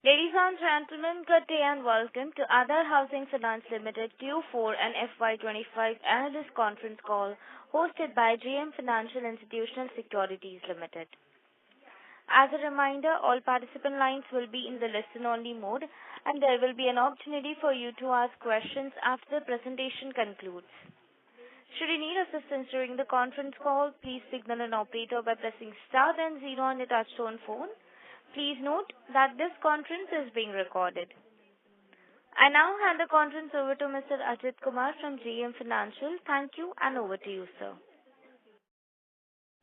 Ladies and gentlemen, good day and welcome to Aadhar Housing Finance Limited Q4 and FY-2025 Analyst Conference Call hosted by JM Financial Institutional Securities Limited. As a reminder, all participant lines will be in the listen-only mode and there will be an opportunity for you to ask questions after the presentation concludes. Should you need assistance during the conference call, please signal an operator by pressing star then 0 on your touchtone phone. Please note that this conference is being recorded. I now hand the conference over to Mr. Ajit Kumar from JM Financial. Thank you and over to you, sir.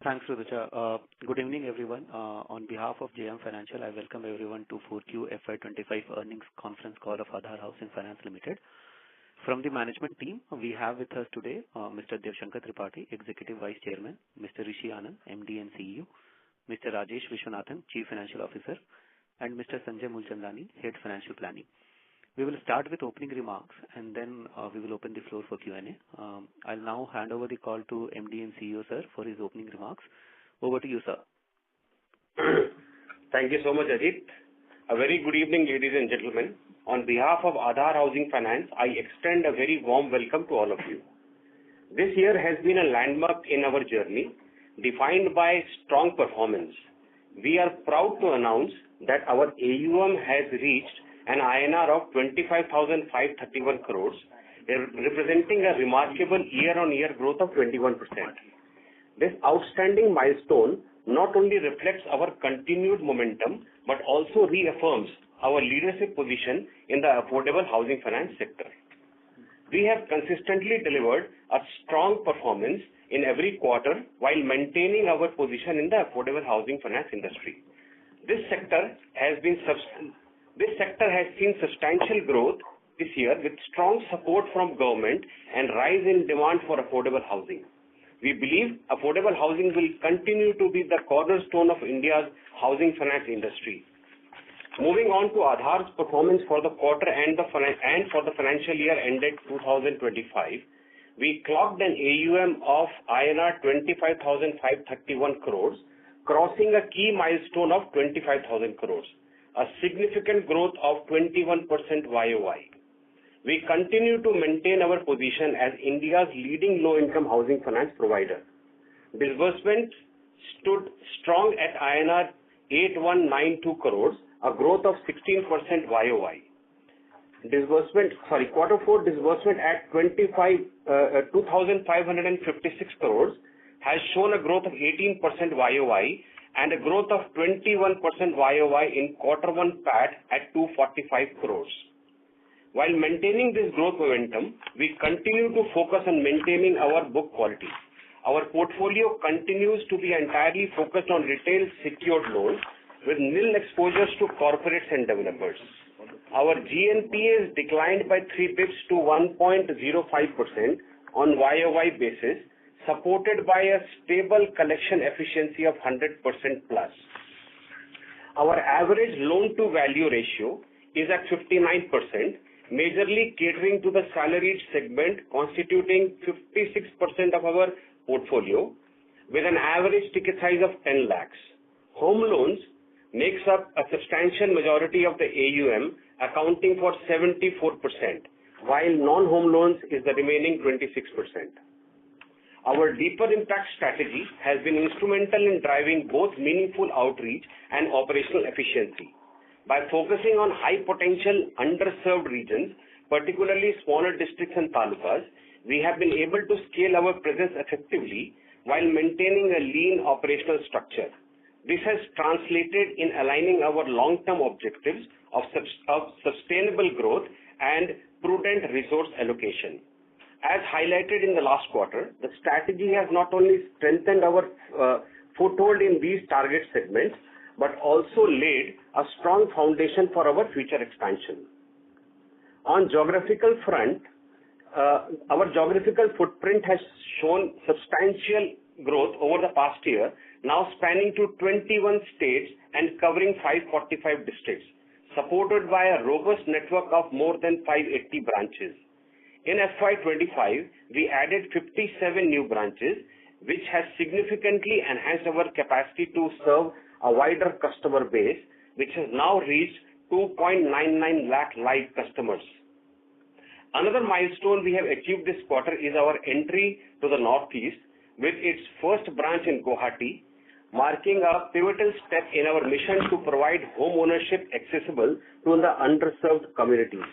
Thanks, Ruduja. Good evening, everyone. On behalf of JM Financial, I welcome everyone to 4Q FY25 earnings conference call of Aadhar Housing Finance Limited. From the management team, we have with us today Mr. Devshankar Tripathi, Executive Vice Chairman, Mr. Rishi Anand, MD and CEO, Mr. Rajesh Vishwanathan, Chief Financial Officer, and Mr. Sanjay Mulchandani, Head Financial Planning. We will start with opening remarks and then we will open the floor for Q&A. I'll now hand over the call to MD and CEO, sir, for his opening remarks. Over to you, sir. Thank you so much, Ajit. A very good evening, ladies and gentlemen. On behalf of Aadhar Housing Finance, I extend a very warm welcome to all of you. This year has been a landmark in our journey, defined by strong performance. We are proud to announce that our AUM has reached an INR of 25,531 crores, representing a remarkable year-on-year growth of 21%. This outstanding milestone not only reflects our continued momentum, but also reaffirms our leadership position in the affordable housing finance sector. We have consistently delivered a strong performance in every quarter while maintaining our position in the affordable housing finance industry. This sector has seen substantial growth this year with strong support from government and rise in demand for affordable housing. We believe affordable housing will continue to be the cornerstone of India's housing finance industry. Moving on to Aadhar's performance for the quarter and for the financial year ended 2025, we clocked an AUM of INR 25,531 crores, crossing a key milestone of 25,000 crores, a significant growth of 21% YOY. We continue to maintain our position as India's leading low-income housing finance provider. Disbursement stood strong at INR 8192 crores, a growth of 16% YOY. Q4 disbursement at 2,556 crores has shown a growth of 18% YOY and a growth of 21% YOY in Q1 PAT at 245 crores. While maintaining this growth momentum, we continue to focus on maintaining our book quality. Our portfolio continues to be entirely focused on retail secured loans with nil exposures to corporates and developers. Our GNPAs declined by 3 bps to 1.05% on YOY basis, supported by a stable collection efficiency of 100% plus. Our average loan to value ratio is at 59%, majorly catering to the salaried segment constituting 56% of our portfolio with an average ticket size of 10 lakhs. Home loans makes up a substantial majority of the AUM, accounting for 74%, while non-home loans is the remaining 26%. Our deeper impact strategy has been instrumental in driving both meaningful outreach and operational efficiency. By focusing on high potential underserved regions, particularly smaller districts and talukas, we have been able to scale our presence effectively while maintaining a lean operational structure. This has translated in aligning our long-term objectives of sustainable growth and prudent resource allocation. As highlighted in the last quarter, the strategy has not only strengthened our foothold in these target segments, but also laid a strong foundation for our future expansion. On geographical front, our geographical footprint has shown substantial growth over the past year, now spanning to 21 states and covering 545 districts, supported by a robust network of more than 580 branches. In FY25, we added 57 new branches, which has significantly enhanced our capacity to serve a wider customer base, which has now reached 2.99 lakh live customers. Another milestone we have achieved this quarter is our entry to the Northeast with its first branch in Guwahati, marking a pivotal step in our mission to provide home ownership accessible to the underserved communities.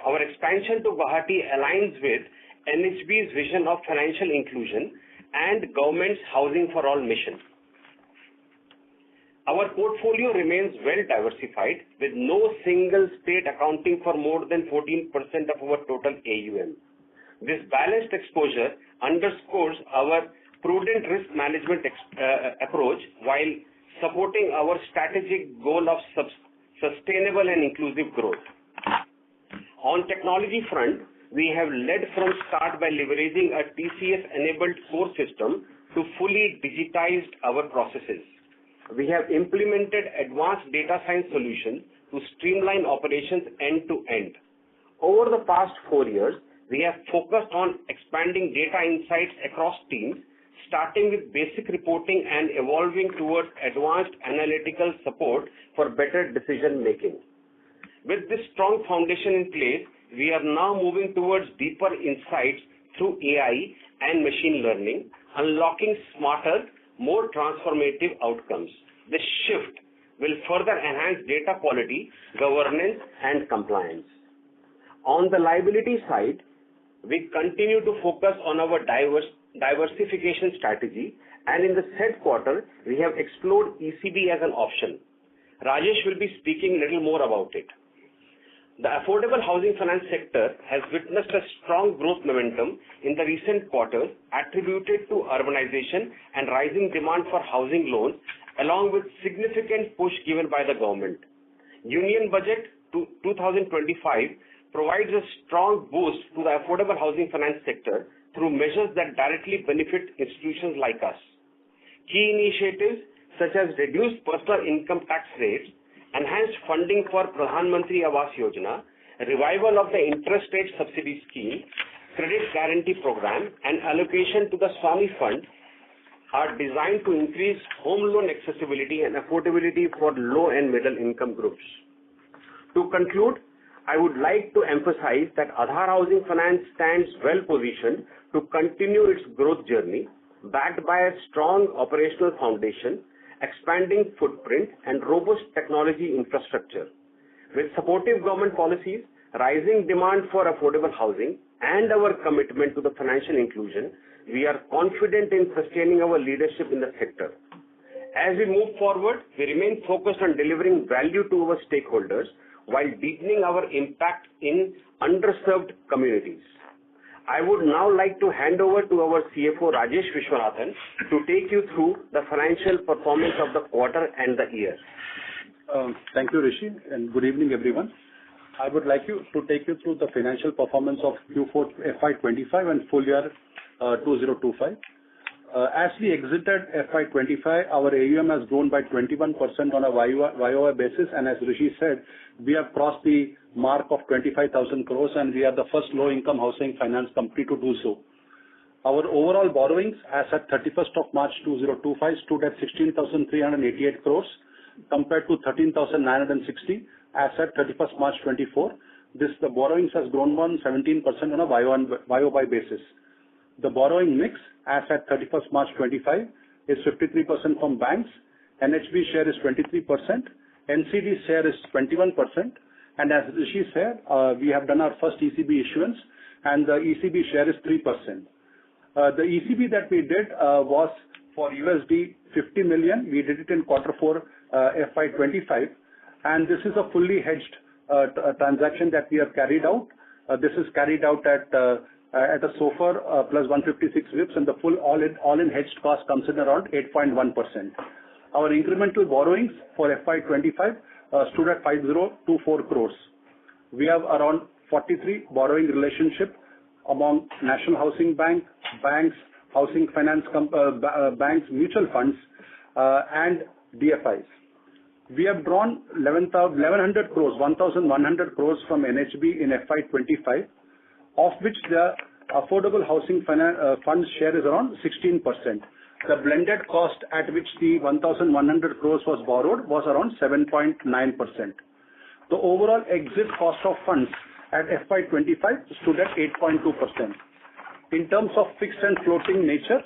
Our expansion to Guwahati aligns with NHB's vision of financial inclusion and government's Housing for All mission. Our portfolio remains well diversified, with no single state accounting for more than 14% of our total AUM. This balanced exposure underscores our prudent risk management approach while supporting our strategic goal of sustainable and inclusive growth. On technology front, we have led from start by leveraging a TCS-enabled core system to fully digitize our processes. We have implemented advanced data science solutions to streamline operations end to end. Over the past 4 years, we have focused on expanding data insights across teams, starting with basic reporting and evolving towards advanced analytical support for better decision making. With this strong foundation in place, we are now moving towards deeper insights through AI and machine learning, unlocking smarter, more transformative outcomes. This shift will further enhance data quality, governance, and compliance. On the liability side, we continue to focus on our diversification strategy, and in the third quarter, we have explored ECB as an option. Rajesh will be speaking a little more about it. The affordable housing finance sector has witnessed a strong growth momentum in the recent quarters, attributed to urbanization and rising demand for housing loans, along with significant push given by the government. Union Budget 2025 provides a strong boost to the affordable housing finance sector through measures that directly benefit institutions like us. Key initiatives such as reduced personal income tax rates, enhanced funding for Pradhan Mantri Awas Yojana, revival of the interest rate subsidy scheme, credit guarantee program, and allocation to the Swami Fund are designed to increase home loan accessibility and affordability for low and middle income groups. To conclude, I would like to emphasize that Aadhar Housing Finance stands well positioned to continue its growth journey, backed by a strong operational foundation, expanding footprint, and robust technology infrastructure. With supportive government policies, rising demand for affordable housing, and our commitment to the financial inclusion, we are confident in sustaining our leadership in the sector. As we move forward, we remain focused on delivering value to our stakeholders while deepening our impact in underserved communities. I would now like to hand over to our CFO, Rajesh Vishwanathan, to take you through the financial performance of the quarter and the year. Thank you, Rishi, and good evening, everyone. I would like to take you through the financial performance of Q4 FY25 and full year 2025. As we exited FY25, our AUM has grown by 21% on a YOY basis, and as Rishi said, we have crossed the mark of 25,000 crores, and we are the first low-income housing finance company to do so. Our overall borrowings as at 31st of March 2025 stood at 16,388 crores compared to 13,960 as at 31st March 24. The borrowings has grown by 17% on a YOY basis. The borrowing mix as at 31st March 25 is 53% from banks, NHB share is 23%, NCD share is 21%, and as Rishi said, we have done our first ECB issuance, and the ECB share is 3%. The ECB that we did was for USD 50 million. We did it in Q4 FY25, and this is a fully hedged transaction that we have carried out. This is carried out at a SOFR plus 156 whips, and the full all-in hedged cost comes in around 8.1%. Our incremental borrowings for FY25 stood at 5024 crores. We have around 43 borrowing relationship among National Housing Bank, banks, housing finance banks, mutual funds, and DFIs. We have drawn 1,100 crores from NHB in FY25, of which the affordable housing fund share is around 16%. The blended cost at which the 1,100 crores was borrowed was around 7.9%. The overall exit cost of funds at FY25 stood at 8.2%. In terms of fixed and floating nature,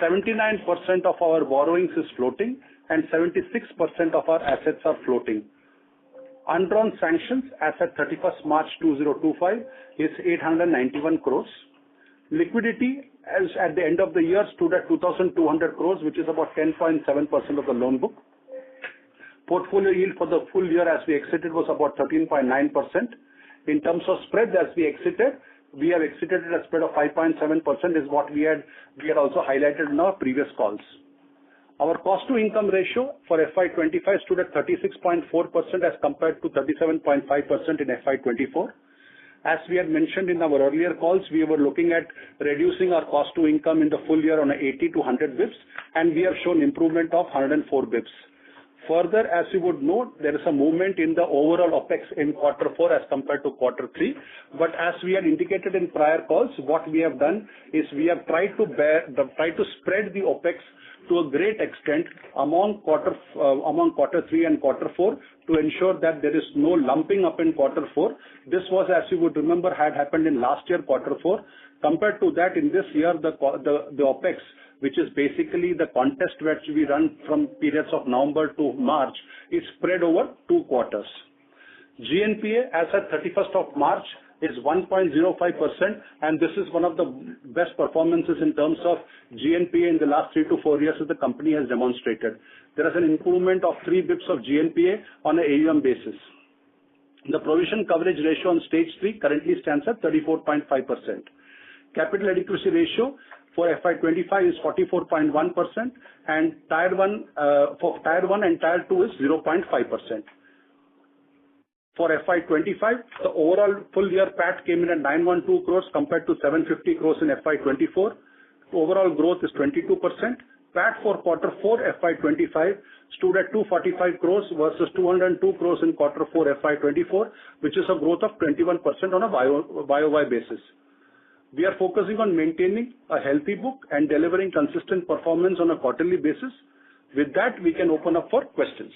79% of our borrowings is floating and 76% of our assets are floating. Undrawn sanctions as at 31st March 2025 is 891 crores. Liquidity as at the end of the year stood at 2,200 crores, which is about 10.7% of the loan book. Portfolio yield for the full year as we exited was about 13.9%. In terms of spread as we have exited at a spread of 5.7% is what we had also highlighted in our previous calls. Our cost to income ratio for FY25 stood at 36.4% as compared to 37.5% in FY24. As we had mentioned in our earlier calls, we were looking at reducing our cost to income in the full year on a 80 to 100 bips, and we have shown improvement of 104 bips. Further, as you would note, there is a movement in the overall OpEx in Q4 as compared to Q3. But as we had indicated in prior calls, what we have done is we have tried to spread the OpEx to a great extent among Q3 and Q4 to ensure that there is no lumping up in Q4. This was, as you would remember, had happened in last year Q4. Compared to that, in this year, the OpEx, which is basically the contest which we run from periods of November to March, is spread over 2 quarters. GNPA as at 31st of March is 1.05%, and this is one of the best performances in terms of GNPA in the last 3 to 4 years that the company has demonstrated. There is an improvement of 3 bips of GNPA on an AUM basis. The provision coverage ratio on stage 3 currently stands at 34.5%. Capital adequacy ratio for FY25 is 44.1%, and Tier 1 and Tier 2 is 0.5%. For FY25, the overall full year PAT came in at 912 crores compared to 750 crores in FY24. Overall growth is 22%. PAT for Q4 FY25 stood at 245 crores versus 202 crores in Q4 FY24, which is a growth of 21% on a YOY basis. We are focusing on maintaining a healthy book and delivering consistent performance on a quarterly basis. With that, we can open up for questions.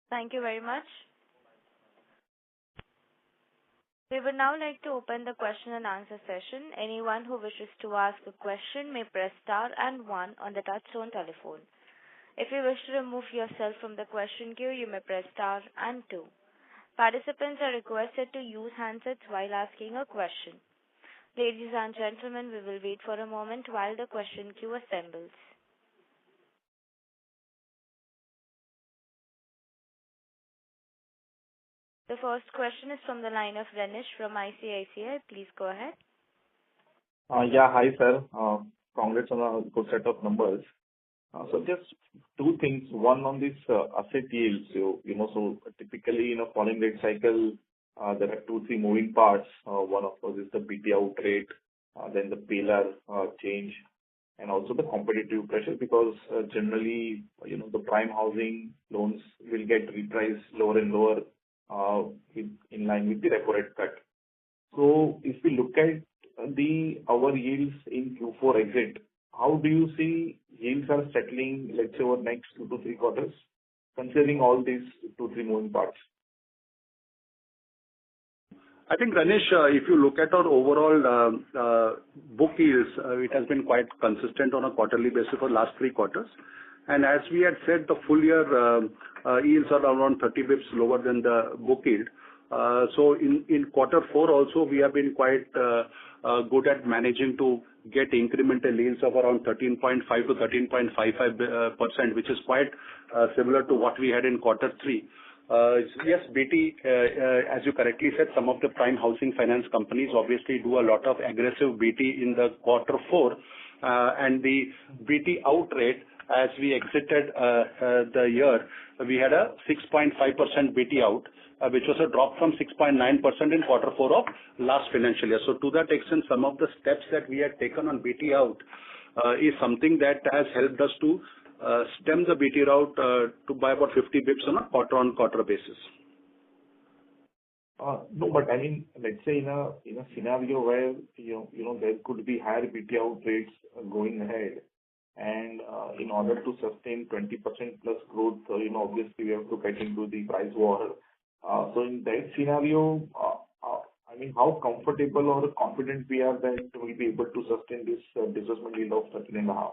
Thank you very much. We would now like to open the question and answer session. Anyone who wishes to ask a question may press star and 1 on the touchtone telephone. If you wish to remove yourself from the question queue, you may press star and 2. Participants are requested to use handsets while asking a question. Ladies and gentlemen, we will wait for a moment while the question queue assembles. The first question is from the line of Renish from ICICI. Please go ahead. Yeah, hi sir. Congrats on a good set of numbers. So just 2 things. One on this asset yield. So typically in a falling rate cycle, there are 2, 3 moving parts. One of course is the BT out rate, then the PLR change, and also the competitive pressure because generally, the prime housing loans will get repriced lower and lower in line with the repo rate cut. So if we look at our yields in Q4 exit, how do you see yields are settling, let's say, over next 2 to 3 quarters, considering all these 2, 3 moving parts? I think, Renish, if you look at our overall book yields, it has been quite consistent on a quarterly basis for the last 3 quarters. And as we had said, the full year yields are around 30 bips lower than the book yield. So in Q4 also, we have been quite good at managing to get incremental yields of around 13.5 to 13.55%, which is quite similar to what we had in Q3. Yes, BT, as you correctly said, some of the prime housing finance companies obviously do a lot of aggressive BT in the Q4, and the BT out rate, as we exited the year, we had a 6.5% BT out, which was a drop from 6.9% in Q4 of last financial year. So to that extent, some of the steps that we had taken on BT out is something that has helped us to stem the BT route to by about 50 bips on a quarter-on-quarter basis. No, but I mean, let's say in a scenario where there could be higher BT out rates going ahead, And in order to sustain 20% plus growth, obviously we have to get into the price war. So in that scenario, I mean, how comfortable or confident we are that we'll be able to sustain this disbursement yield of 13.5?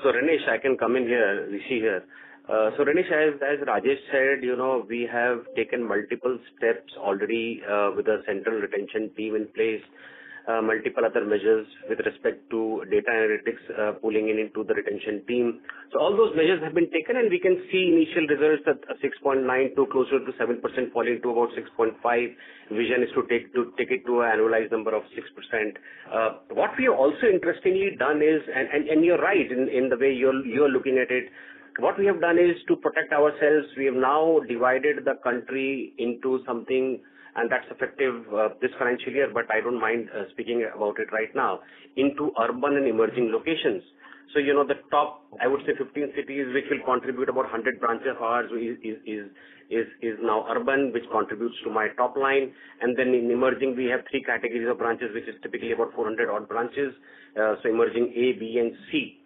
So Ranesh, I can come in here, Rishi here. So Ranesh, as Rajesh said, we have taken multiple steps already with a central retention team in place, multiple other measures with respect to data analytics pulling into the retention team. So all those measures have been taken, and we can see initial results at 6.9 to closer to 7% falling to about 6.5. Vision is to take it to an annualized number of 6%. What we have also interestingly done is, and you're right in the way you're looking at it. What we have done is to protect ourselves. We have now divided the country into something, and that's effective this financial year, but I don't mind speaking about it right now, into urban and emerging locations. So, the top, I would say 15 cities, which will contribute about 100 branches of ours is now urban, which contributes to my top line. And then in emerging, we have 3 categories of branches, which is typically about 400 odd branches. So emerging A, B, and C.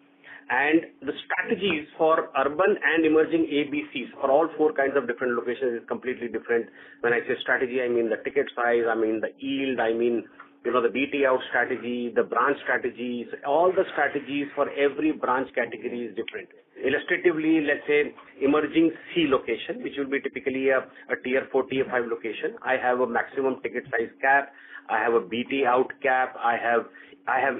And the strategies for urban and emerging ABCs for all 4 kinds of different locations is completely different. When I say strategy, I mean the ticket size, I mean the yield, I mean, the BT out strategy, the branch strategies, all the strategies for every branch category is different. Illustratively, let's say emerging C location, which will be typically a tier 4, tier 5 location. I have a maximum ticket size cap. I have a BT out cap. I have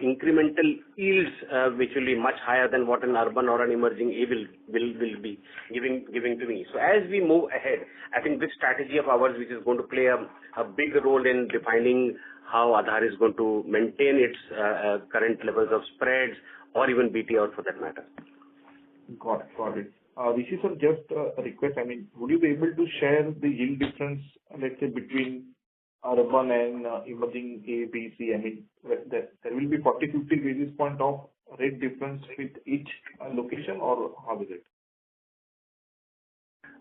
incremental yields which will be much higher than what an urban or an emerging A will be giving to me. So as we move ahead, I think this strategy of ours, which is going to play a big role in defining how Aadhar is going to maintain its current levels of spreads or even BT out for that matter. Got it. Rishi sir, just a request. I mean, would you be able to share the yield difference, let's say, between urban and emerging A, B, C? I mean, there will be 40-50 basis point of rate difference with each location, or how is it?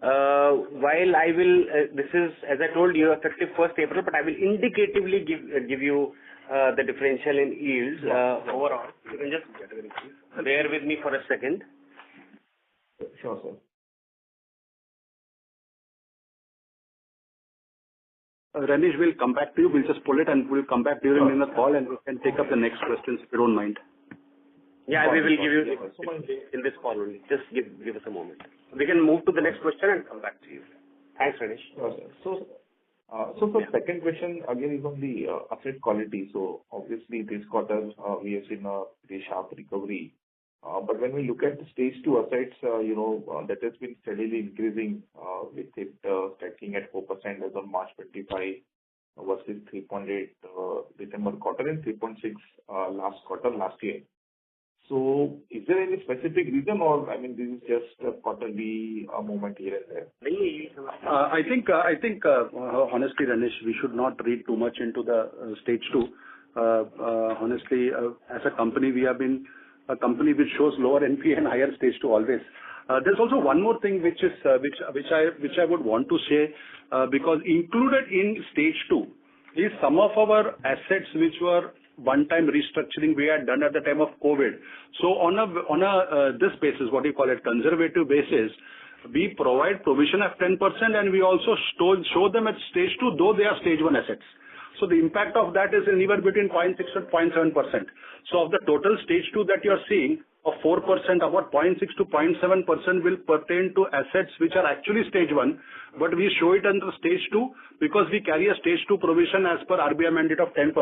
While I will, this is, as I told you, effective 1st April, but I will indicatively give you the differential in yields overall. You can just bear with me for a second. Sure, sir. Ranesh, we'll come back to you. We'll just pull it and we'll come back during the call, and we can take up the next questions if you don't mind. Yeah, we will give you in this call only. Just give us a moment. We can move to the next question and come back to you. Thanks, Ranesh. So the second question again is on the asset quality. So obviously this quarter we have seen a very sharp recovery. But when we look at the stage 2 assets, that has been steadily increasing with it stacking at 4% as on March 25 versus 3.8 December quarter and 3.6 last quarter last year. So is there any specific reason, or I mean, this is just a quarterly moment here and there? I think honestly, Ranesh, we should not read too much into the stage 2. Honestly, as a company, we have been a company which shows lower NPA and higher stage 2 always. There's also one more thing which I would want to say, because included in stage 2 is some of our assets which were one-time restructuring we had done at the time of COVID. So on a this basis, what you call it, conservative basis, we provide provision of 10% and we also show them at stage 2, though they are stage 1 assets. So the impact of that is anywhere between 0.6 and 0.7%. So of the total stage 2 that you are seeing of 4%, about 0.6 to 0.7% will pertain to assets which are actually stage 1, but we show it under stage 2 because we carry a stage 2 provision as per RBI mandate of 10%.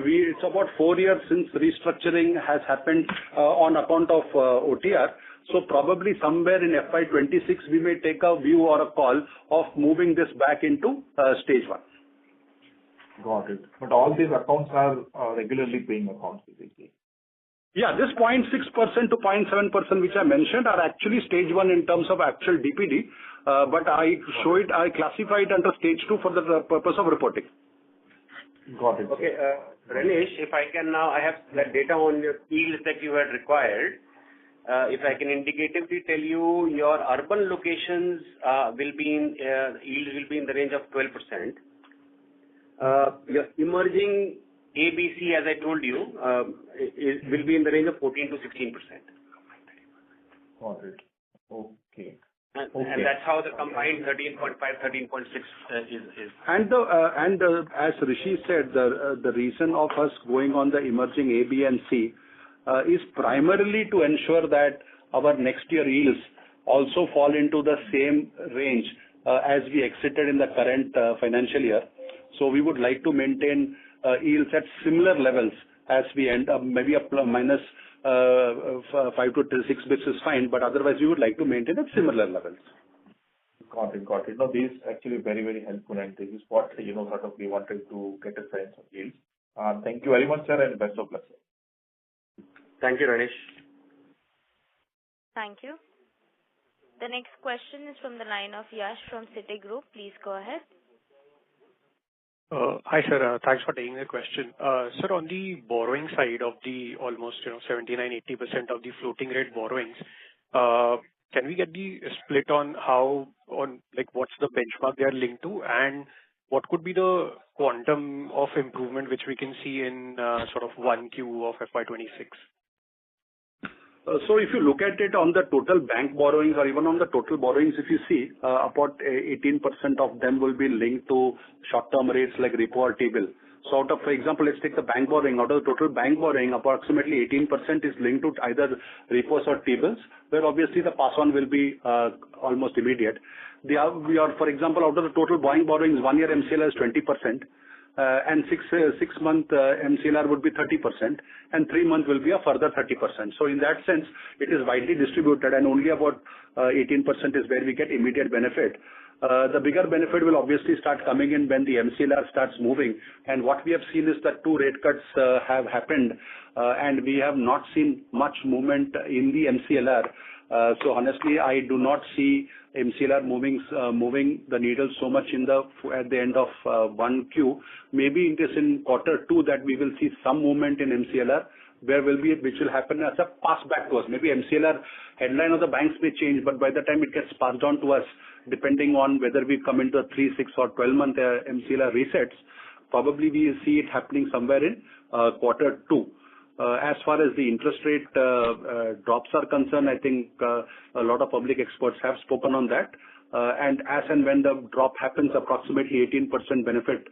It's about 4 years since restructuring has happened on account of OTR. So probably somewhere in FY26 we may take a view or a call of moving this back into stage 1. Got it. But all these accounts are regularly paying accounts, basically. Yeah, this 0.6% to 0.7% which I mentioned are actually stage 1 in terms of actual DPD, but I classify it under stage 2 for the purpose of reporting. Got it. Okay, Ranesh, if I can now, I have that data on your yields that you had required. If I can indicatively tell you, your urban locations yield will be in the range of 12%. Your emerging ABC, as I told you, will be in the range of 14 to 16%. Got it. Okay. And that's how the combined 13.5, 13.6 is. As Rishi said, the reason of us going on the emerging A, B, and C is primarily to ensure that our next year yields also fall into the same range as we exited in the current financial year. So we would like to maintain yields at similar levels as we end up, maybe a minus 5 to 6 bits is fine, but otherwise we would like to maintain at similar levels. Got it. Got it. No, this is actually very, very helpful, and this is what, sort of we wanted to get a sense of yields. Thank you very much, sir, and best of luck, sir. Thank you, Ranish. Thank you. The next question is from the line of Yash from Citigroup. Please go ahead. Hi, sir. Thanks for taking the question. Sir, on the borrowing side of the almost 79-80% of the floating rate borrowings, can we get the split on what's the benchmark they are linked to, and what could be the quantum of improvement which we can see in sort of 1Q of FY26? So if you look at it on the total bank borrowings or even on the total borrowings, if you see, about 18% of them will be linked to short-term rates like repo or T-bill. So out of, for example, let's take the bank borrowing. Out of the total bank borrowing, approximately 18% is linked to either repos or T-bills, where obviously the pass-on will be almost immediate. We are, for example, out of the total borrowings, 1 year MCLR is 20%. And 6 month MCLR would be 30%, and 3 month will be a further 30%. So in that sense, it is widely distributed, and only about 18% is where we get immediate benefit. The bigger benefit will obviously start coming in when the MCLR starts moving. And what we have seen is that 2 rate cuts have happened, and we have not seen much movement in the MCLR. So honestly, I do not see MCLR moving the needle so much at the end of 1Q. Maybe it is in Q2 that we will see some movement in MCLR, which will happen as a pass back to us. Maybe MCLR headline of the banks may change, but by the time it gets passed on to us, depending on whether we come into a 3, 6, or 12-month MCLR resets, probably we will see it happening somewhere in Q2. As far as the interest rate drops are concerned, I think a lot of public experts have spoken on that. And as and when the drop happens, approximately 18% benefit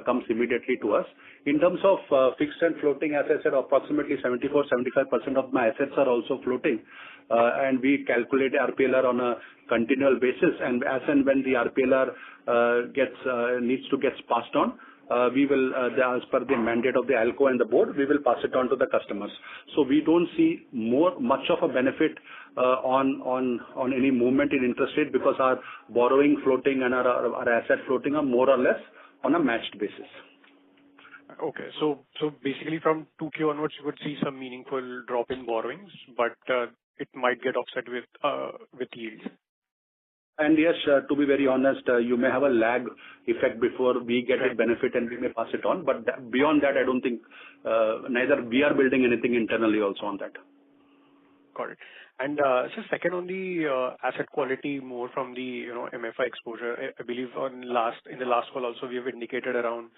comes immediately to us. In terms of fixed and floating, as I said, approximately 74-75% of my assets are also floating. And we calculate RPLR on a continual basis. And as and when the RPLR needs to get passed on, we will, as per the mandate of the ALCO and the board, we will pass it on to the customers. So we don't see much of a benefit on any movement in interest rate, because our borrowing floating and our asset floating are more or less on a matched basis. Okay. So basically from 2Q onwards, you would see some meaningful drop in borrowings, but it might get offset with yields. And yes, to be very honest, you may have a lag effect before we get a benefit and we may pass it on. But beyond that, I don't think neither we are building anything internally also on that. Got it. And so second on the asset quality, more from the MFI exposure, I believe in the last call also we have indicated around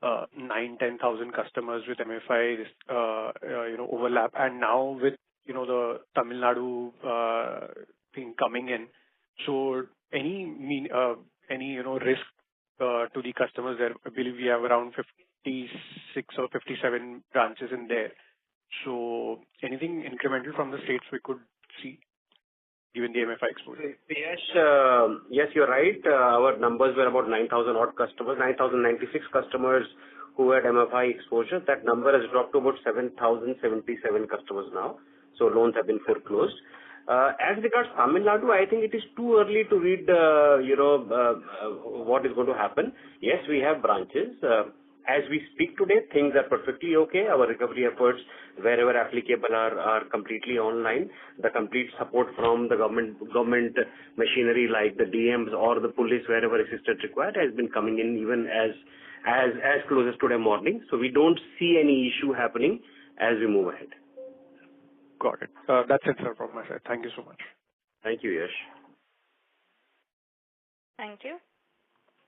9-10,000 customers with MFI overlap, and now with the Tamil Nadu thing coming in. So any risk to the customers there? I believe we have around 56 or 57 branches in there. So anything incremental from the states we could see, given the MFI exposure? Yes, you're right. Our numbers were about 9,000 odd customers, 9,096 customers who had MFI exposure. That number has dropped to about 7,077 customers now. So loans have been foreclosed. As regards Tamil Nadu, I think it is too early to read, what is going to happen. Yes, we have branches. As we speak today, things are perfectly okay. Our recovery efforts, wherever applicable, are completely online. The complete support from the government machinery, like the DMs or the police, wherever assistance required, has been coming in even as close as today morning. So we don't see any issue happening as we move ahead. Got it. That's it, sir, from my side. Thank you so much. Thank you, Yash. Thank you.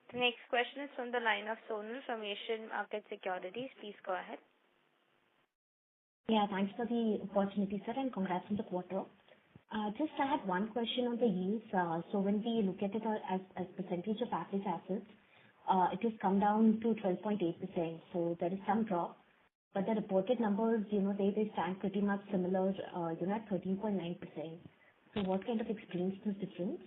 The next question is from the line of Sonal from Asian Market Securities. Please go ahead. Yeah, thanks for the opportunity, sir, and congrats on the quarter. Just I had one question on the yields. So when we look at it as percentage of average assets, it has come down to 12.8%. So there is some drop, but the reported numbers, they stand pretty much similar, at 13.9%. So what kind of explains this difference?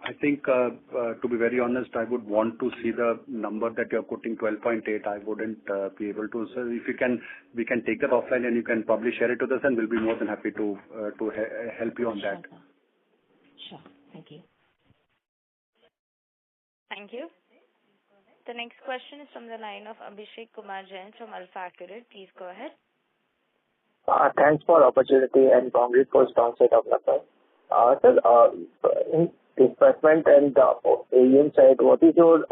I think, to be very honest, I would want to see the number that you're quoting, 12.8. I wouldn't be able to. So if you can, we can take that offline and you can probably share it with us, and we'll be more than happy to help you on that. Sure. Thank you. Thank you. The next question is from the line of Abhishek Kumar Jain from Alpha Accurate. Please go ahead. Thanks for the opportunity and congrats for strong set of numbers. Sir, in disbursement and AUM side, what is your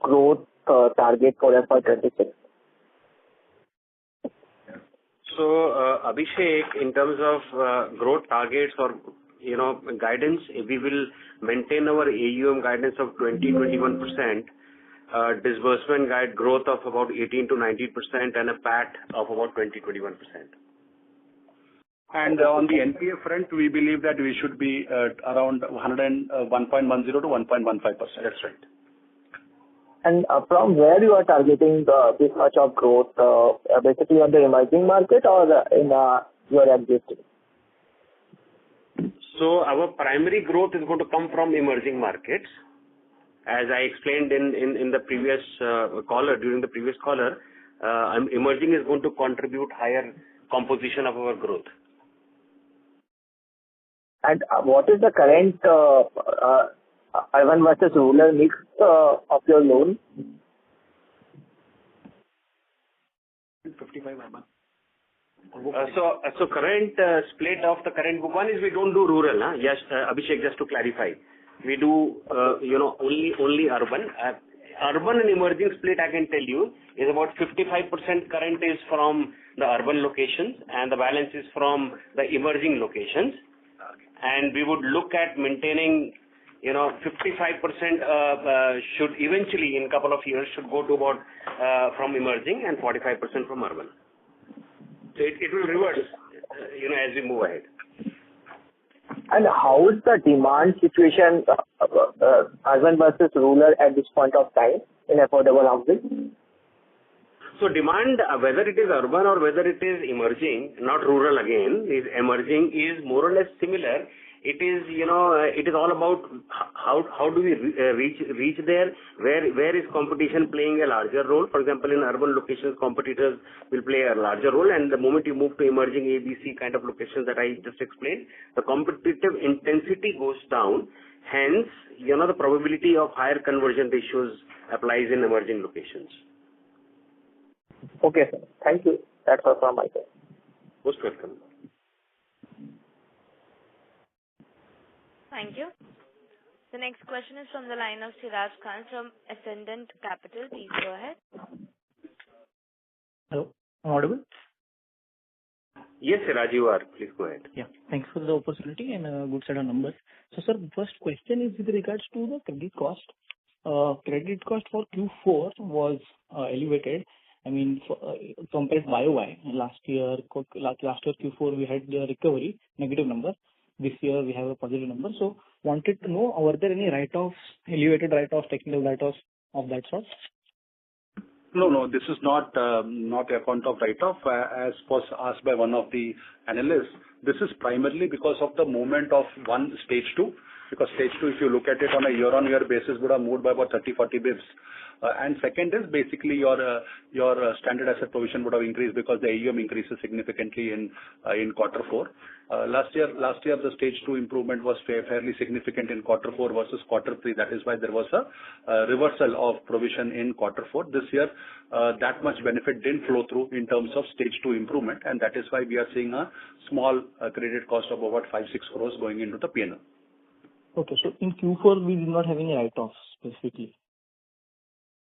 growth target for FY26? So, Abhishek, in terms of growth targets or guidance, we will maintain our AUM guidance of 20-21%, disbursement guide growth of about 18 to 19%, and a PAT of about 20-21%. And on the NPA front, we believe that we should be around 101.10 to 1.15%. That's right. And from where you are targeting this much of growth, basically on the emerging market or in your existing? So our primary growth is going to come from emerging markets. As I explained in the previous during the previous caller, emerging is going to contribute higher composition of our growth. And what is the current urban versus rural mix of your loan? 55 urban. So current split of the current book, one is we don't do rural. Yes, Abhishek, just to clarify, we do only urban. Urban and emerging split, I can tell you, is about 55% current is from the urban locations and the balance is from the emerging locations. And we would look at maintaining, 55% should eventually, in a couple of years, should go to about from emerging and 45% from urban. So it will reverse, as we move ahead. And how is the demand situation, urban versus rural at this point of time in affordable housing? So demand, whether it is urban or whether it is emerging, not rural again, is emerging, is more or less similar. It is, it is all about how do we reach there, where is competition playing a larger role. For example, in urban locations, competitors will play a larger role, and the moment you move to emerging ABC kind of locations that I just explained, the competitive intensity goes down. Hence, the probability of higher conversion ratios applies in emerging locations. Okay, sir. Thank you. That's all from my side. Most welcome. Thank you. The next question is from the line of Siraj Khan from Ascendant Capital. Please go ahead. Hello, am I audible? Yes, Siraj, you are. Please go ahead. Yeah, thanks for the opportunity and a good set of numbers. So, sir, first question is with regards to the credit cost. Credit cost for Q4 was elevated. I mean, compared to YOY, last year Q4 we had the recovery, negative number. This year we have a positive number. So, wanted to know, were there any write-offs, elevated write-offs, technical write-offs of that sort? No, this is not the account of write-off. As was asked by one of the analysts, this is primarily because of the movement of one stage 2. Because stage 2, if you look at it on a year-on-year basis, would have moved by about 30-40 bips. And second is basically your standard asset provision would have increased because the AUM increases significantly in Q4. Last year the stage 2 improvement was fairly significant in Q4 versus Q3. That is why there was a reversal of provision in Q4. This year, that much benefit didn't flow through in terms of stage 2 improvement, and that is why we are seeing a small credit cost of about 5-6 crores going into the P&L. Okay, so in Q4 we did not have any write-offs specifically.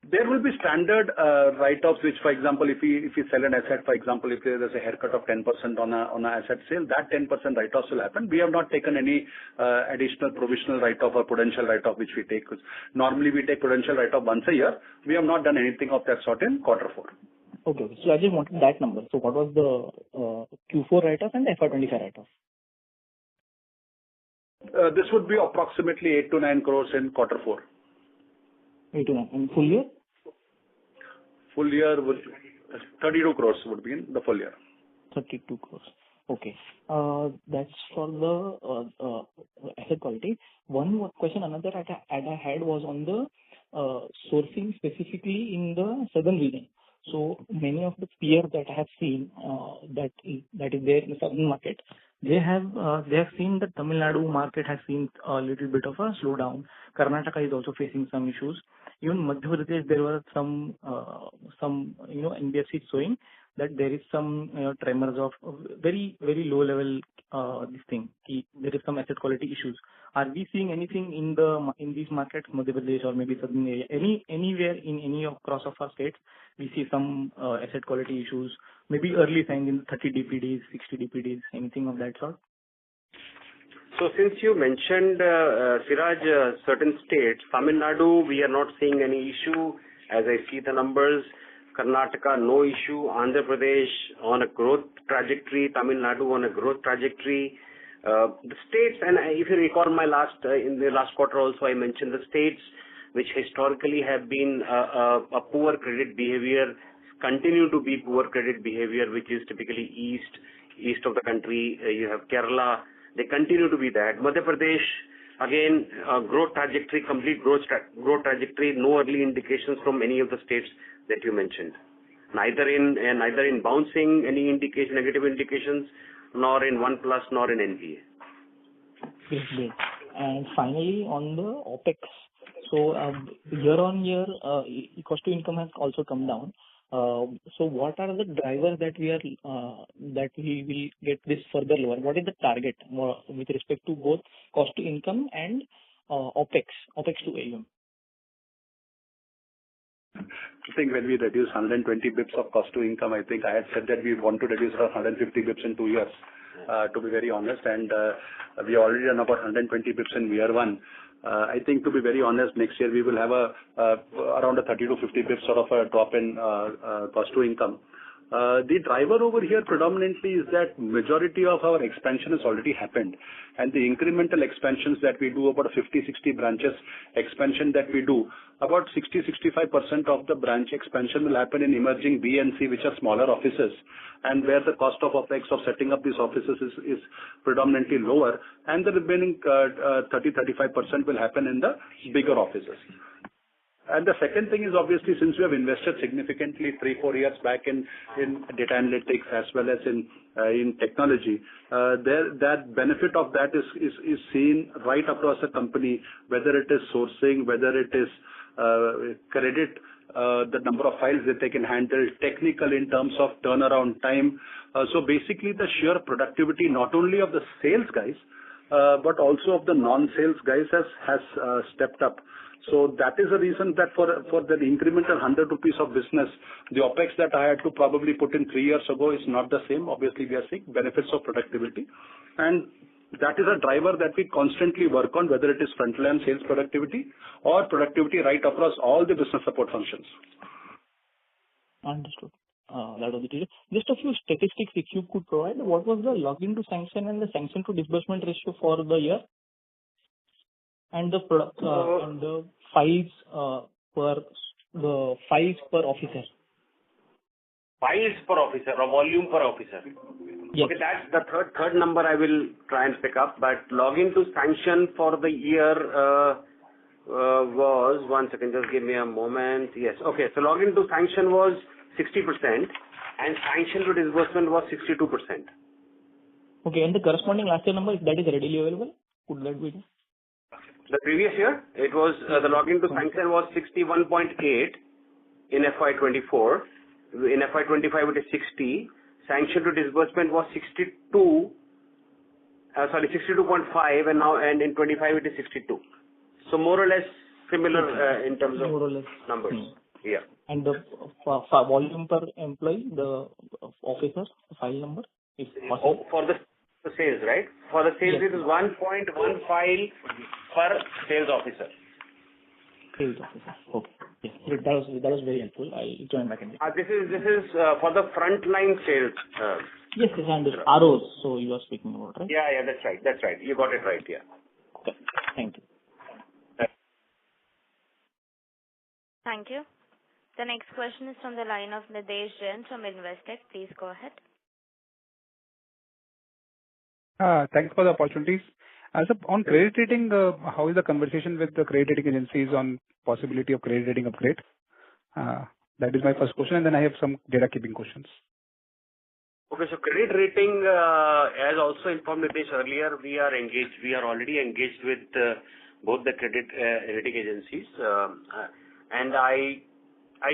There will be standard write-offs, which, for example, if we sell an asset, for example, if there's a haircut of 10% on an asset sale, that 10% write-offs will happen. We have not taken any additional provisional write-off or prudential write-off, which we take. Normally, we take prudential write-off once a year. We have not done anything of that sort in Q4. Okay. So I just wanted that number. So what was the Q4 write-off and the FY-25 write-off? This would be approximately 8 to 9 crores in Q4. 8 to 9. And full year? Full year would 32 crores would be in the full year. 32 crores. Okay. That's for the asset quality. One more question, another that I had was on the sourcing specifically in the southern region. So many of the peers that I have seen that is there in the southern market, they have seen the Tamil Nadu market has seen a little bit of a slowdown. Karnataka is also facing some issues. Even Madhya Pradesh, there were some NBFCs showing that there is some tremors of very low level this thing. There is some asset quality issues. Are we seeing anything in these markets, Madhya Pradesh or maybe southern area, anywhere in any across of our states, we see some asset quality issues, maybe early signs in 30 DPDs, 60 DPDs, anything of that sort? So since you mentioned, Siraj, certain states, Tamil Nadu, we are not seeing any issue as I see the numbers. Karnataka, no issue. Andhra Pradesh on a growth trajectory. Tamil Nadu on a growth trajectory. The states, and if you recall in the last quarter also, I mentioned the states which historically have been a poor credit behavior, continue to be poor credit behavior, which is typically east of the country. You have Kerala. They continue to be that. Madhya Pradesh, again, growth trajectory, complete growth trajectory, no early indications from any of the states that you mentioned. Neither in bouncing any negative indications, nor in 1+, nor in NPA. Great. And finally, on the OPEX. So year on year, cost to income has also come down. So what are the drivers that we will get this further lower? What is the target with respect to both cost to income and OPEX to AUM? I think when we reduce 120 bips of cost to income, I think I had said that we want to reduce around 150 bips in 2 years, to be very honest. And we already done about 120 bips in year one. I think, to be very honest, next year we will have around a 30 to 50 bips sort of a drop in cost to income. The driver over here predominantly is that majority of our expansion has already happened, and the incremental expansions that we do, about 50-60 branches expansion that we do, about 60-65% of the branch expansion will happen in emerging B and C, which are smaller offices, and where the cost of OPEX of setting up these offices is predominantly lower, and the remaining 30-35% will happen in the bigger offices. And the second thing is, obviously, since we have invested significantly 3-4 years back in data analytics as well as in technology, that benefit of that is seen right across the company, whether it is sourcing, whether it is credit, the number of files that they can handle, technical in terms of turnaround time. So basically, the sheer productivity not only of the sales guys, but also of the non-sales guys has stepped up. So that is the reason that for the incremental 100 rupees of business, the OPEX that I had to probably put in 3 years ago is not the same. Obviously, we are seeing benefits of productivity. And that is a driver that we constantly work on, whether it is frontline sales productivity or productivity right across all the business support functions. Understood. That was it. Just a few statistics, if you could provide. What was the login to sanction and the sanction to disbursement ratio for the year? And the files per officer. Files per officer or volume per officer? Yes. Okay, that's the third number I will try and pick up. But login to sanction for the year was, one second, just give me a moment. Yes. Okay, so login to sanction was 60% and sanction to disbursement was 62%. Okay, and the corresponding last year number, if that is readily available, could that be? The previous year, it was the login to sanction was 61.8 in FY24. In FY25, it is 60. Sanction to disbursement was 62.5, and in 25 it is 62. So more or less similar in terms of numbers. Yeah. And the volume per employee, the officer file number, if possible. For the sales, right? For the sales, Yes. it is 1.1 file per sales officer. Sales officer. Okay. Yes. That was very helpful. I'll join back in. This is for the frontline sales. Yes, and the ROs, so you are speaking about, right? Yeah, that's right. You got it right, yeah. Okay. Thank you. Thank you. The next question is from the line of Nidesh Jain from Investec. Please go ahead. Thanks for the opportunities. So on credit rating, how is the conversation with the credit rating agencies on possibility of credit rating upgrade? That is my first question, and then I have some data keeping questions. Okay, so credit rating, as also informed Nitesh earlier, we are already engaged with both the credit rating agencies, and I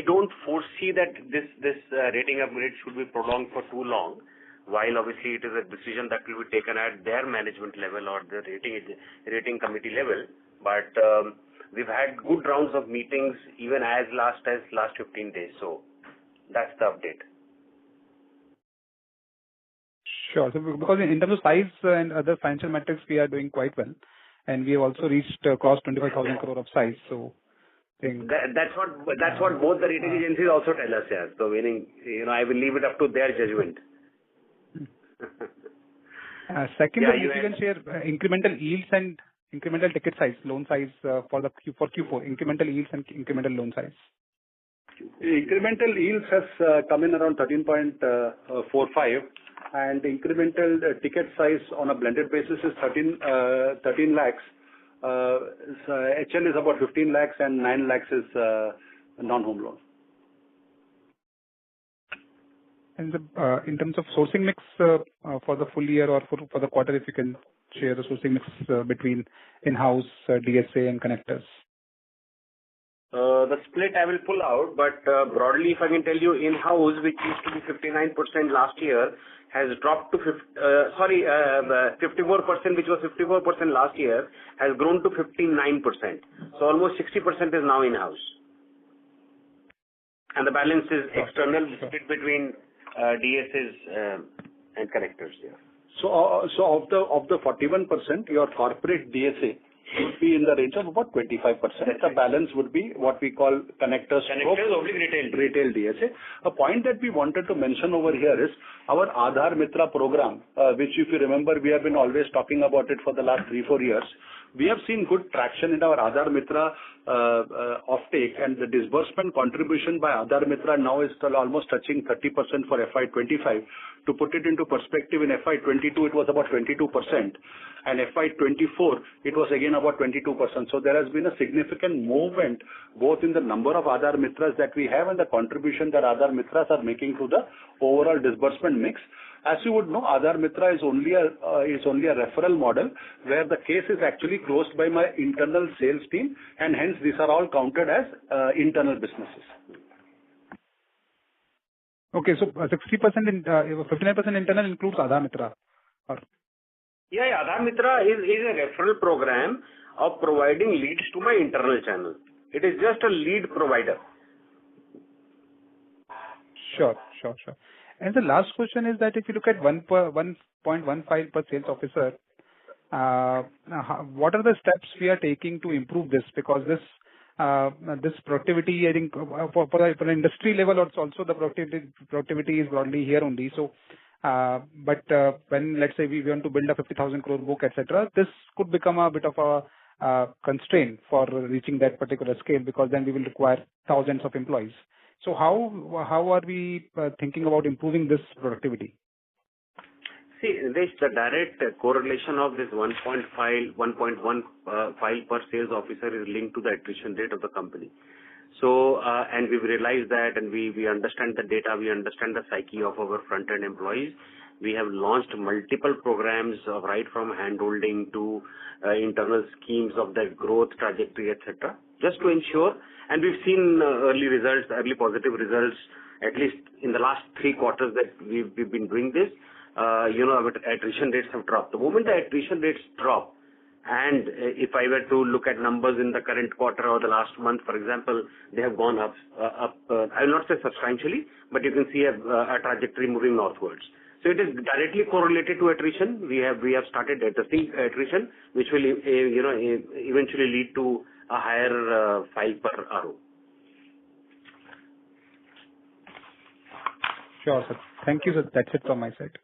don't foresee that this rating upgrade should be prolonged for too long. While obviously it is a decision that will be taken at their management level or the rating committee level, but we've had good rounds of meetings even as last 15 days. So that's the update. Sure. So because in terms of size and other financial metrics, we are doing quite well, and we have also reached across 25,000 crore of size. So that's what both the rating agencies also tell us. Yeah. So meaning, I will leave it up to their judgment. Secondly, if you can share incremental yields and incremental ticket size, loan size for Q4, incremental yields and incremental loan size. Incremental yields has come in around 13.45, and incremental ticket size on a blended basis is 13 lakhs. HL is about 15 lakhs and 9 lakhs is non-home loan. And in terms of sourcing mix for the full year or for the quarter, if you can share the sourcing mix between in-house, DSA and connectors. The split I will pull out, but broadly, if I can tell you, in-house, which used to be 59% last year, has dropped to 54%, which was 54% last year, has grown to 59%. So almost 60% is now in-house. And the balance is external, split between DSAs and connectors. Yeah. So of the 41%, your corporate DSA would be in the range of about 25%. The balance would be what we call connectors. Connectors, only retail DSA. A point that we wanted to mention over here is our Aadhar Mitra program, which if you remember, we have been always talking about it for the last 3-4 years. We have seen good traction in our Aadhar Mitra offtake, and the disbursement contribution by Aadhar Mitra now is still almost touching 30% for FY25. To put it into perspective, in FY22 it was about 22%, and FY24 it was again about 22%. So there has been a significant movement both in the number of Aadhar Mitras that we have and the contribution that Aadhar Mitras are making to the overall disbursement mix. As you would know, Aadhar Mitra is only a referral model where the case is actually closed by my internal sales team, and hence these are all counted as internal businesses. Okay, so 60%, 59% internal includes Aadhar Mitra. Yeah, Aadhar Mitra is a referral program of providing leads to my internal channel. It is just a lead provider. Sure. And the last question is that if you look at 1.15 per sales officer, what are the steps we are taking to improve this? Because this productivity, I think, for the industry level, also the productivity is broadly here only. So, but when let's say we want to build a 50,000 crore book, etc., this could become a bit of a constraint for reaching that particular scale, because then we will require thousands of employees. So how are we thinking about improving this productivity? See, the direct correlation of this 1.1 file per sales officer is linked to the attrition rate of the company. So, and we've realized that, and we understand the data, we understand the psyche of our front-end employees. We have launched multiple programs, right from handholding to internal schemes of their growth trajectory, etc., just to ensure. And we've seen early positive results, at least in the last 3 quarters that we've been doing this. Our attrition rates have dropped. The moment the attrition rates drop, And if I were to look at numbers in the current quarter or the last month, for example, they have gone up. I will not say substantially, but you can see a trajectory moving northwards. So it is directly correlated to attrition. We have started addressing attrition, which will eventually lead to a higher file per RO. Sure, sir. Thank you, sir. That's it from my side.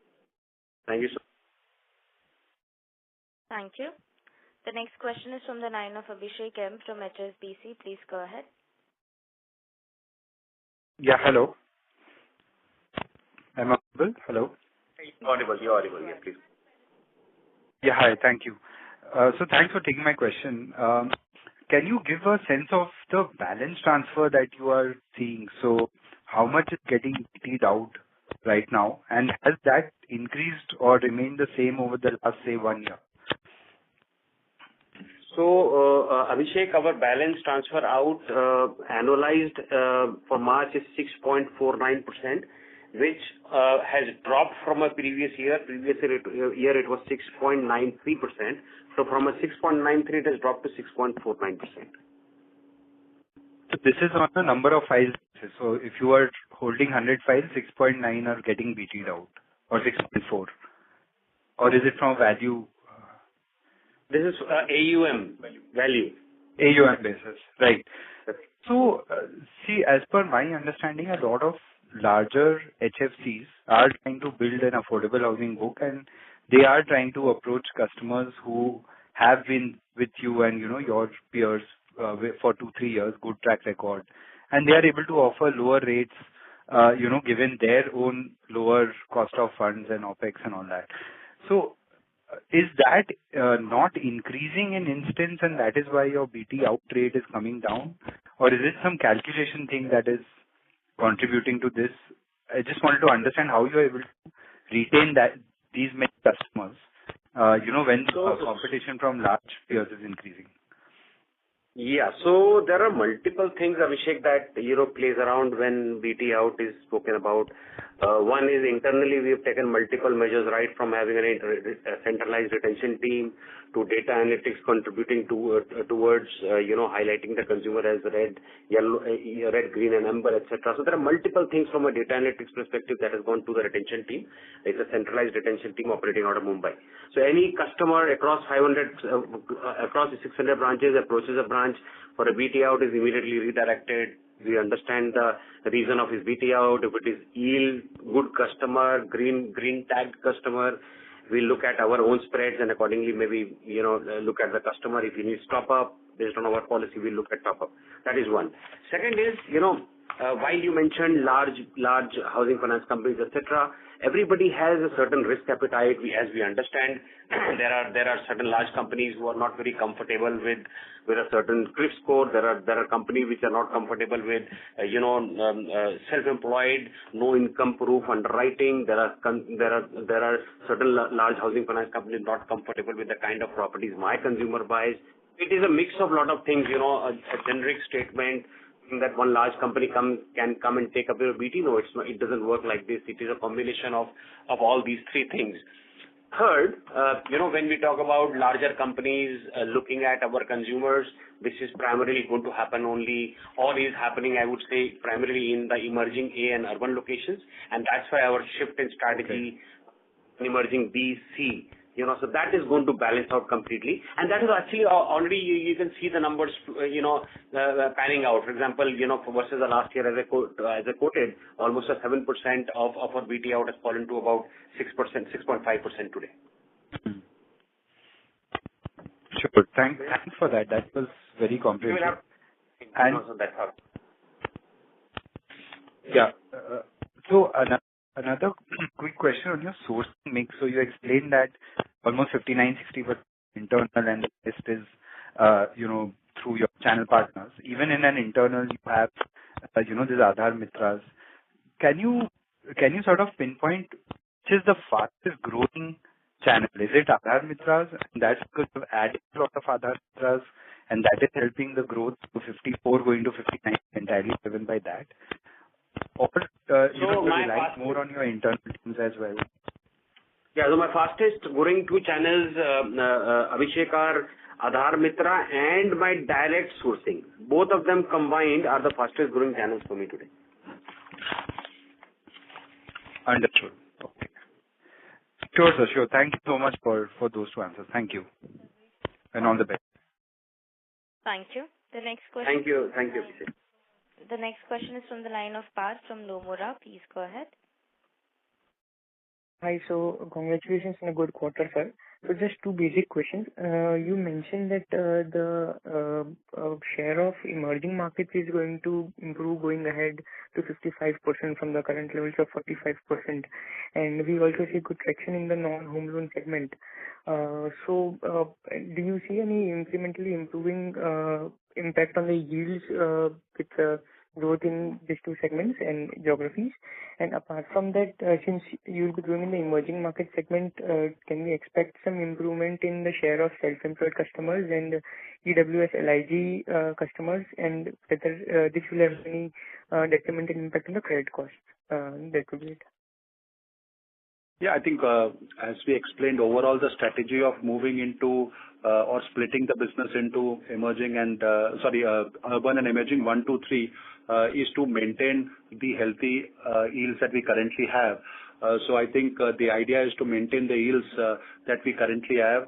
Thank you, sir. Thank you. The next question is from the line of Abhishek M from HSBC. Please go ahead. Yeah, hello. Am I audible? Hello. You're audible. Yeah, please. Yeah, hi. Thank you. So thanks for taking my question. Can you give a sense of the balance transfer that you are seeing? So how much is getting BT'd out right now, and has that increased or remained the same over the last, say, 1 year? So, Abhishek, our balance transfer out annualized for March is 6.49%, which has dropped from a previous year. Previous year it was 6.93%. So from a 6.93 it has dropped to 6.49%. So this is on the number of files. So if you are holding 100 files, 6.9 are getting BT'd out, or 6.4, or is it from value? This is AUM value. AUM basis, right. So, see, as per my understanding, a lot of larger HFCs are trying to build an affordable housing book, and they are trying to approach customers who have been with you and, your peers for 2-3 years, good track record, and they are able to offer lower rates, given their own lower cost of funds and OPEX and all that. So, is that not increasing in instance, and that is why your BT out rate is coming down? Or is it some calculation thing that is contributing to this? I just wanted to understand how you are able to retain these many customers, when competition from large peers is increasing. Yeah. So there are multiple things, Abhishek, that plays around when BT out is spoken about. One is internally we have taken multiple measures, right, from having a centralized retention team to data analytics contributing towards highlighting the consumer as red, yellow, red, green, and amber, etc. So there are multiple things from a data analytics perspective that has gone to the retention team. It's a centralized retention team operating out of Mumbai. So any customer across 600 branches approaches a branch for a BT out is immediately redirected. We understand the reason of his BT out. If it is yield, good customer, green tagged customer, we look at our own spreads and accordingly maybe look at the customer. If he needs top up, based on our policy, we look at top up. That is one. Second is while you mentioned large housing finance companies, etc., everybody has a certain risk appetite. As we understand, there are certain large companies who are not very comfortable with a certain CRIF score. There are companies which are not comfortable with self-employed, no income proof underwriting. There are certain large housing finance companies not comfortable with the kind of properties my consumer buys. It is a mix of lot of things. A generic statement that one large company can come and take up your BT. No, it doesn't work like this. It is a combination of all these three things. Third, when we talk about larger companies looking at our consumers, this is primarily going to happen only, or is happening, I would say, primarily in the emerging A and urban locations, and that's why our shift in strategy, emerging B, C. So that is going to balance out completely, and that is actually already you can see the numbers, panning out. For example, versus the last year, as I quoted, almost a 7% of our BT out has fallen to about 6%, 6.5% today. Sure. Thanks for that. That was very comprehensive. So another quick question on your sourcing mix. So you explained that almost 59-60% internal and the rest is, through your channel partners. Even in an internal, you have, these Aadhar Mitras. Can you sort of pinpoint which is the fastest growing channel? Is it Aadhar Mitras? And that's because you've added a lot of Aadhar Mitras, and that is helping the growth to 54 going to 59 entirely driven by that. Or you rely more on your internal teams as well? Yeah, so my fastest growing two channels, Abhishek, are Aadhar Mitra and my direct sourcing. Both of them combined are the fastest growing channels for me today. Understood. Okay. Sure, sir. Sure. Thank you so much for those two answers. Thank you. And all the best. Thank you. The next question. Thank you. Thank you, Abhishek. The next question is from the line of Parth from Nomura. Please go ahead. Hi. So congratulations on a good quarter, sir. So just two basic questions. You mentioned that the share of emerging markets is going to improve going ahead to 55% from the current levels of 45%. And we also see good traction in the non-home loan segment. So do you see any incrementally improving impact on the yields with growth in these two segments and geographies? And apart from that, since you'll be growing in the emerging market segment, can we expect some improvement in the share of self-employed customers and EWS LIG customers, and whether this will have any detrimental impact on the credit costs? That would be it. Yeah, I think as we explained, overall the strategy of moving into or splitting the business into emerging and urban and emerging 1, 2, 3 is to maintain the healthy yields that we currently have. So I think the idea is to maintain the yields that we currently have.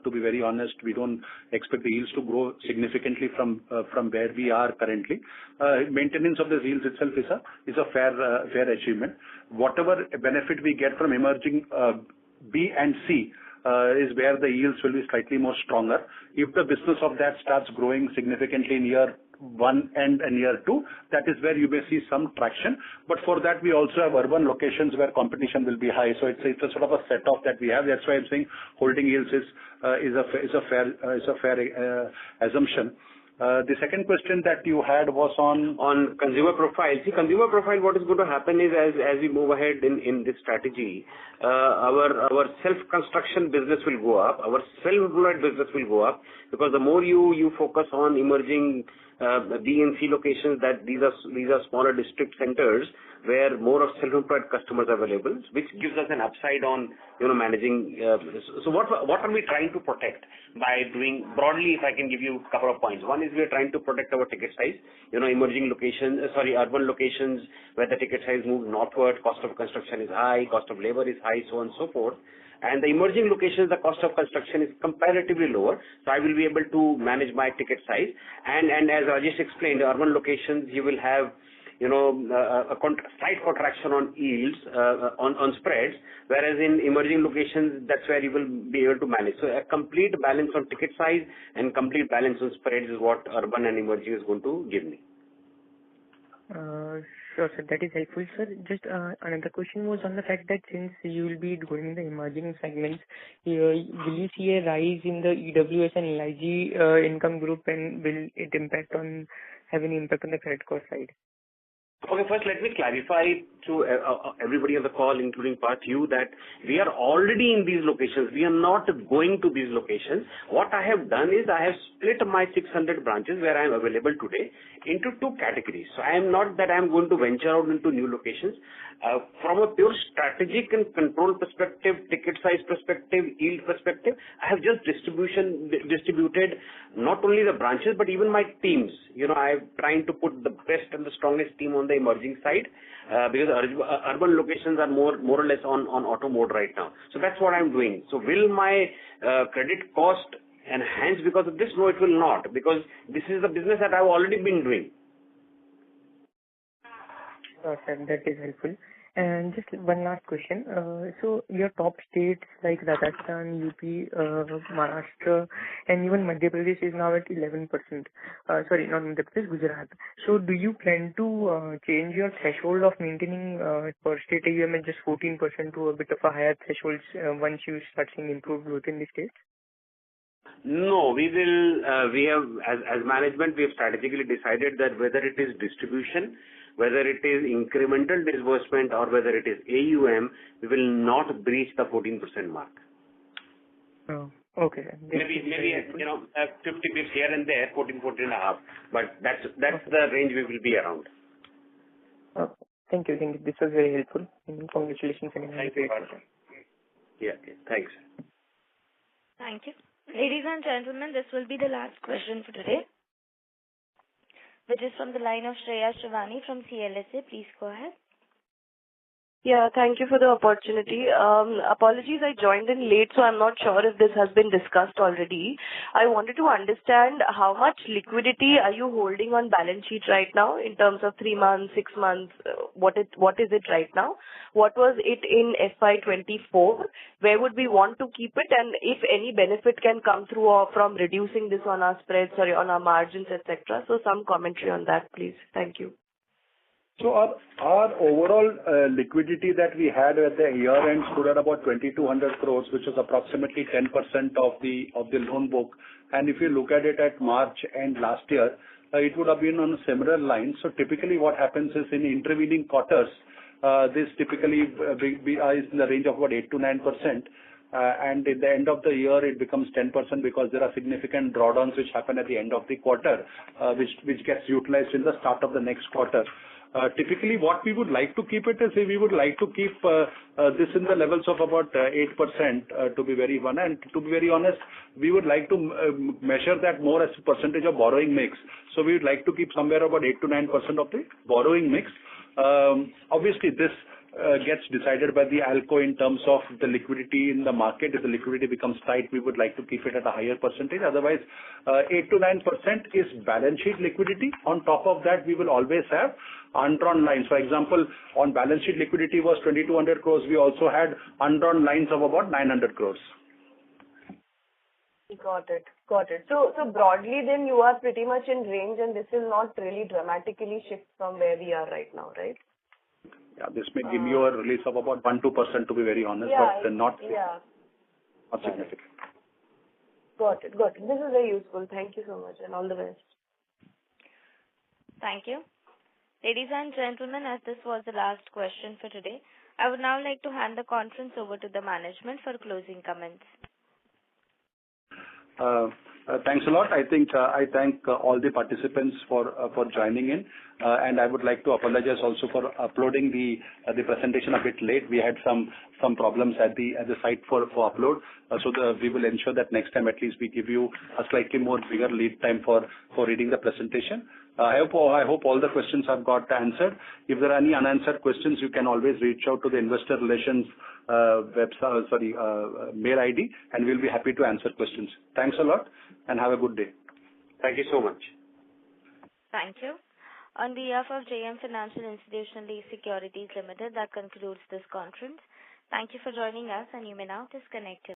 To be very honest, we don't expect the yields to grow significantly from where we are currently. Maintenance of the yields itself is a fair achievement. Whatever benefit we get from emerging B and C is where the yields will be slightly more stronger. If the business of that starts growing significantly in year 1 and year 2, that is where you may see some traction. But for that, we also have urban locations where competition will be high. So it's a sort of a set-off that we have. That's why I'm saying holding yields is a fair assumption. The second question that you had was on consumer profile. See, consumer profile, what is going to happen is as we move ahead in this strategy, our self-construction business will go up, our self-employed business will go up, because the more you focus on emerging B and C locations, that these are smaller district centers where more of self-employed customers are available, which gives us an upside on managing. So what are we trying to protect by doing broadly? If I can give you a couple of points. One is we are trying to protect our ticket size. Emerging locations, urban locations where the ticket size moves northward, cost of construction is high, cost of labor is high, so on and so forth. And the emerging locations, the cost of construction is comparatively lower, so I will be able to manage my ticket size. And as Rajesh explained, urban locations, you will have a slight contraction on yields, on spreads, whereas in emerging locations, that's where you will be able to manage. So a complete balance on ticket size and complete balance on spreads is what urban and emerging is going to give me. Sure, sir. That is helpful, sir. Just another question was on the fact that since you will be going in the emerging segments, will you see a rise in the EWS and LIG income group, and will it have any impact on the credit cost side? Okay, first let me clarify to everybody on the call, including you, that we are already in these locations. We are not going to these locations. What I have done is I have split my 600 branches where I am available today into two categories. So I am not that I am going to venture out into new locations. From a pure strategic and control perspective, ticket size perspective, yield perspective, I have just distributed not only the branches but even my teams. I am trying to put the best and the strongest team on the emerging side because urban locations are more or less on auto mode right now. So that's what I'm doing. So will my credit cost enhance because of this? No, it will not, because this is the business that I've already been doing. Sir, that is helpful. And just one last question. So your top states like Rajasthan, UP, Maharashtra, and even Madhya Pradesh is now at 11%. Sorry, not Madhya Pradesh, Gujarat. So do you plan to change your threshold of maintaining per state AUM at just 14% to a bit of a higher threshold once you start seeing improved growth in the states? No, we will. We have, as management, we have strategically decided that whether it is distribution, whether it is incremental disbursement, or whether it is AUM, we will not breach the 14% mark. Oh, okay. Maybe 50 bits here and there, 14.5, but that's the range we will be around. Thank you. This was very helpful. Congratulations again. Thank you. Yeah. Okay. Thanks. Thank you. Ladies and gentlemen, this will be the last question for today, which is from the line of Shreya Shivani from CLSA. Please go ahead. Yeah, thank you for the opportunity. Apologies, I joined in late, so I'm not sure if this has been discussed already. I wanted to understand how much liquidity are you holding on balance sheet right now in terms of 3 months, 6 months? What is it right now? What was it in FY-2024? Where would we want to keep it? And if any benefit can come through or from reducing this on our spreads or on our margins, etc. So some commentary on that, please. Thank you. So our overall liquidity that we had at the year-end stood at about 2,200 crores, which is approximately 10% of the loan book. And if you look at it at March end last year, it would have been on a similar line. So typically what happens is in intervening quarters, this typically is in the range of about 8 to 9%. And at the end of the year, it becomes 10% because there are significant drawdowns which happen at the end of the quarter, which gets utilized in the start of the next quarter. Typically, what we would like to keep it is we would like to keep this in the levels of about 8%, to be very honest, we would like to measure that more as a percentage of borrowing mix. So we would like to keep somewhere about 8 to 9% of the borrowing mix. Obviously, this gets decided by the ALCO in terms of the liquidity in the market. If the liquidity becomes tight, we would like to keep it at a higher percentage. Otherwise, 8 to 9% is balance sheet liquidity. On top of that, we will always have undrawn lines. For example, on balance sheet liquidity was 2,200 crores. We also had undrawn lines of about 900 crores. Got it. So broadly then you are pretty much in range and this will not really dramatically shift from where we are right now, right? Yeah, this may give you a release of about 1-2% to be very honest, but not significant. Got it. This is very useful. Thank you so much and all the best. Thank you. Ladies and gentlemen, as this was the last question for today, I would now like to hand the conference over to the management for closing comments. Thanks a lot. I thank all the participants for joining in, and I would like to apologize also for uploading the presentation a bit late. We had some problems at the site for upload, we will ensure that next time at least we give you a slightly more bigger lead time for reading the presentation. I hope all the questions have got answered. If there are any unanswered questions, you can always reach out to the investor relations mail ID, and we'll be happy to answer questions. Thanks a lot, and have a good day. Thank you so much. Thank you. On behalf of JM Financial Institutional Securities Limited, that concludes this conference. Thank you for joining us, and you may now disconnect your